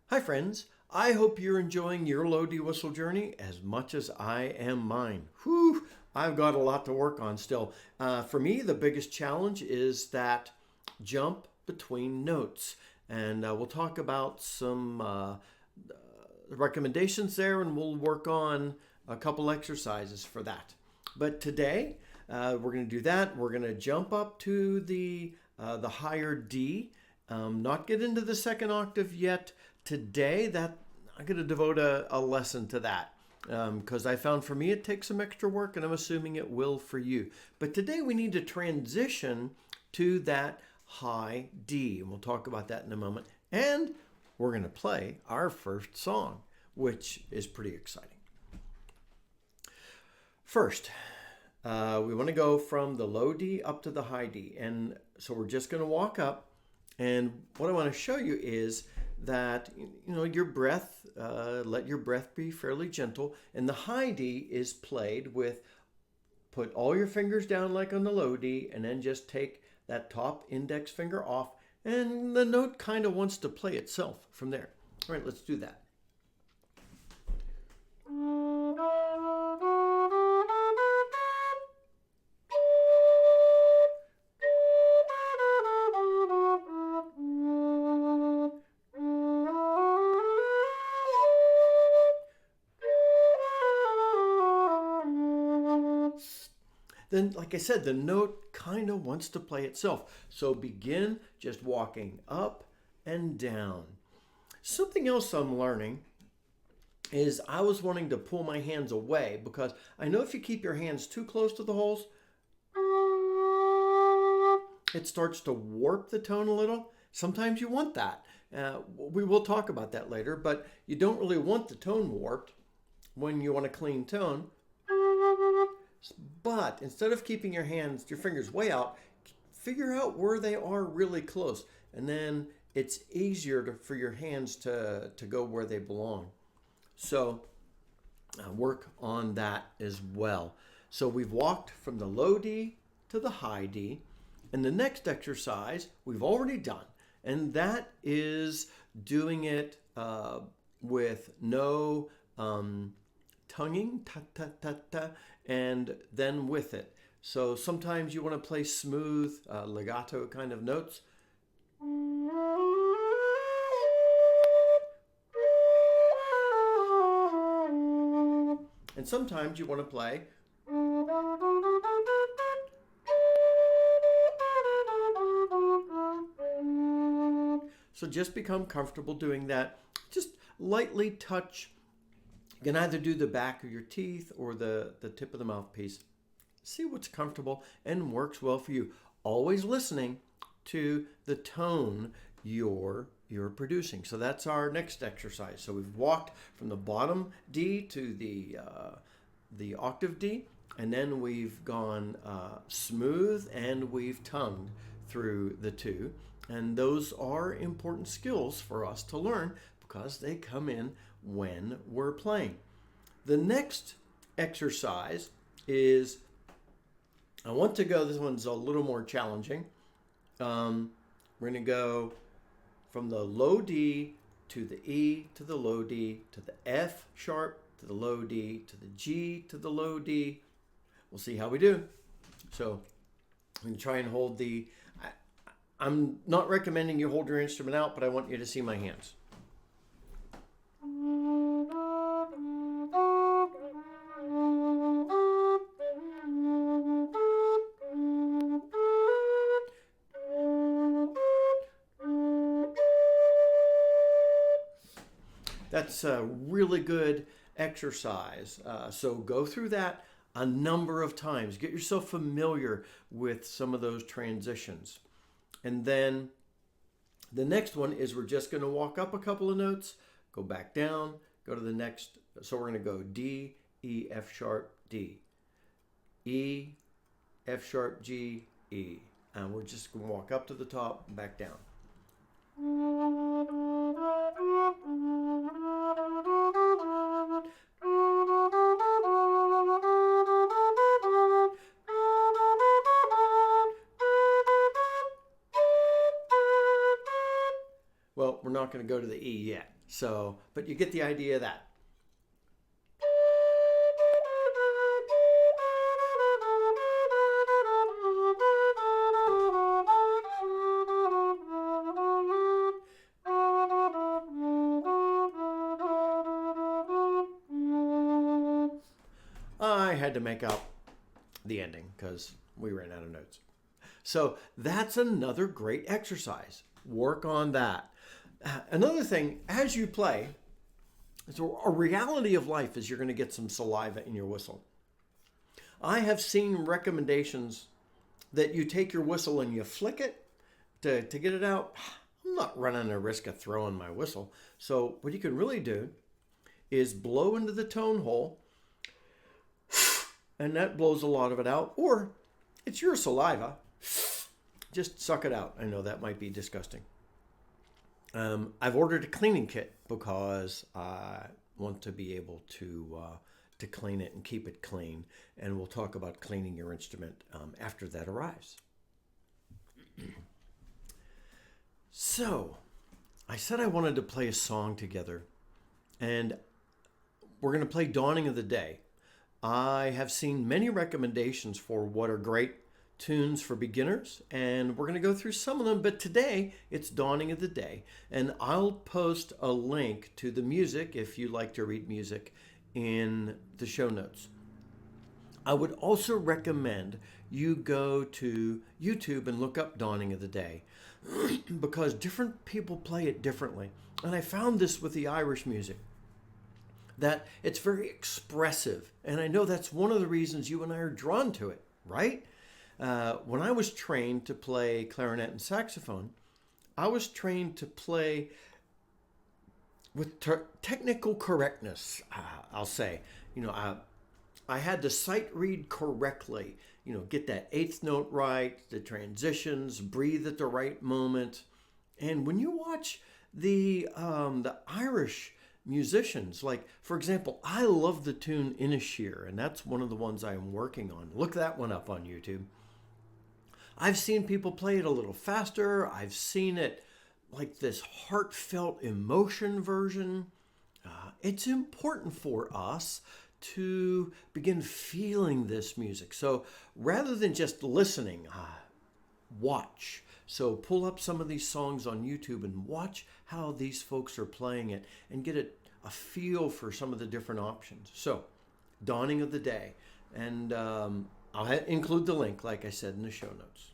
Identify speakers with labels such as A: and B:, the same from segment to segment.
A: Hi friends, I hope you're enjoying your low D whistle journey as much as I am mine. Whew, I've got a lot to work on still. For me, the biggest challenge is that jump between notes. And we'll talk about some recommendations there and we'll work on a couple exercises for that. But today, we're going to do that. We're going to jump up to the higher D, not get into the second octave yet today. That I'm going to devote a lesson to that because I found for me it takes some extra work, and I'm assuming it will for you. But today we need to transition to that high D, and we'll talk about that in a moment. And we're going to play our first song, which is pretty exciting. First, we want to go from the low D up to the high D. And so we're just going to walk up. And what I want to show you is that, your breath, let your breath be fairly gentle. And the high D is played with, put all your fingers down like on the low D, and then just take that top index finger off. And the note kind of wants to play itself from there. All right, let's do that. Then, like I said, the note kind of wants to play itself. So begin just walking up and down. Something else I'm learning is I was wanting to pull my hands away because I know if you keep your hands too close to the holes, it starts to warp the tone a little. Sometimes you want that. We will talk about that later, but you don't really want the tone warped when you want a clean tone. But instead of keeping your fingers way out, figure out where they are really close. And then it's easier for your hands to go where they belong. So work on that as well. So we've walked from the low D to the high D. And the next exercise we've already done. And that is doing it with no tonguing, ta ta ta ta, and then with it. So sometimes you want to play smooth legato kind of notes. And sometimes you want to play so just become comfortable doing that. Just lightly touch. You can either do the back of your teeth or the tip of the mouthpiece. See what's comfortable and works well for you. Always listening to the tone you're producing. So that's our next exercise. So we've walked from the bottom D to the octave D, and then we've gone smooth and we've tongued through the two. And those are important skills for us to learn because they come in when we're playing. The next exercise is, I want to go, this one's a little more challenging. We're going to go from the low D to the E to the low D to the F sharp to the low D to the G to the low D. We'll see how we do. So I'm going to try and hold I'm not recommending you hold your instrument out, but I want you to see my hands. That's a really good exercise. So go through that a number of times. Get yourself familiar with some of those transitions. And then the next one is we're just going to walk up a couple of notes, go back down, go to the next. So we're going to go D, E, F sharp, D. E, F sharp, G, E. And we're just going to walk up to the top and back down. Well, we're not going to go to the E yet. So, but you get the idea of that. I had to make up the ending because we ran out of notes. So that's another great exercise. Work on that. Another thing, as you play, so a reality of life is you're going to get some saliva in your whistle. I have seen recommendations that you take your whistle and you flick it to get it out. I'm not running a risk of throwing my whistle. So what you can really do is blow into the tone hole, and that blows a lot of it out. Or it's your saliva. Just suck it out. I know that might be disgusting. I've ordered a cleaning kit because I want to be able to clean it and keep it clean. And we'll talk about cleaning your instrument after that arrives. So, I said I wanted to play a song together, and we're going to play Dawning of the Day. I have seen many recommendations for what are great tunes for beginners, and we're going to go through some of them, but today it's Dawning of the Day, and I'll post a link to the music if you like to read music in the show notes. I would also recommend you go to YouTube and look up Dawning of the Day because different people play it differently, and I found this with the Irish music, that it's very expressive, and I know that's one of the reasons you and I are drawn to it, right? When I was trained to play clarinet and saxophone, I was trained to play with technical correctness, I'll say. I had to sight read correctly, get that eighth note right, the transitions, breathe at the right moment. And when you watch the Irish musicians, like, for example, I love the tune Inisheer, and that's one of the ones I'm working on. Look that one up on YouTube. I've seen people play it a little faster. I've seen it like this heartfelt emotion version. It's important for us to begin feeling this music. So rather than just listening, watch. So pull up some of these songs on YouTube and watch how these folks are playing it and get a feel for some of the different options. So, Dawning of the Day. And I'll include the link, like I said, in the show notes.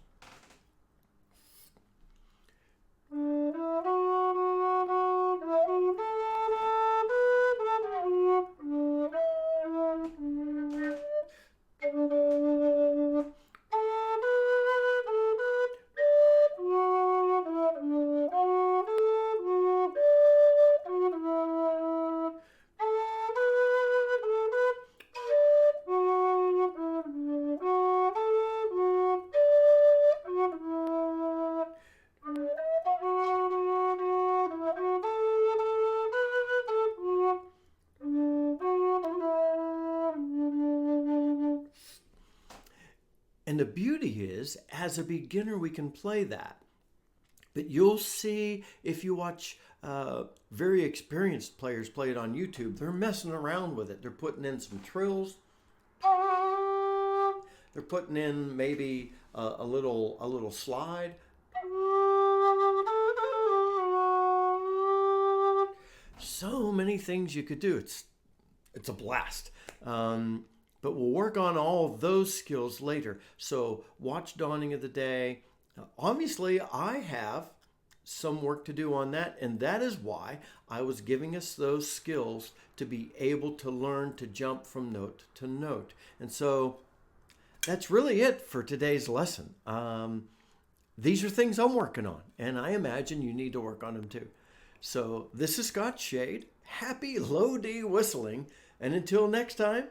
A: And the beauty is, as a beginner, we can play that. But you'll see if you watch very experienced players play it on YouTube, they're messing around with it. They're putting in some trills. They're putting in maybe a little slide. So many things you could do. It's a blast. But we'll work on all of those skills later. So watch Dawning of the Day. Obviously, I have some work to do on that, and that is why I was giving us those skills to be able to learn to jump from note to note. And so that's really it for today's lesson. These are things I'm working on, and I imagine you need to work on them too. So this is Scott Shade. Happy low D whistling, and until next time,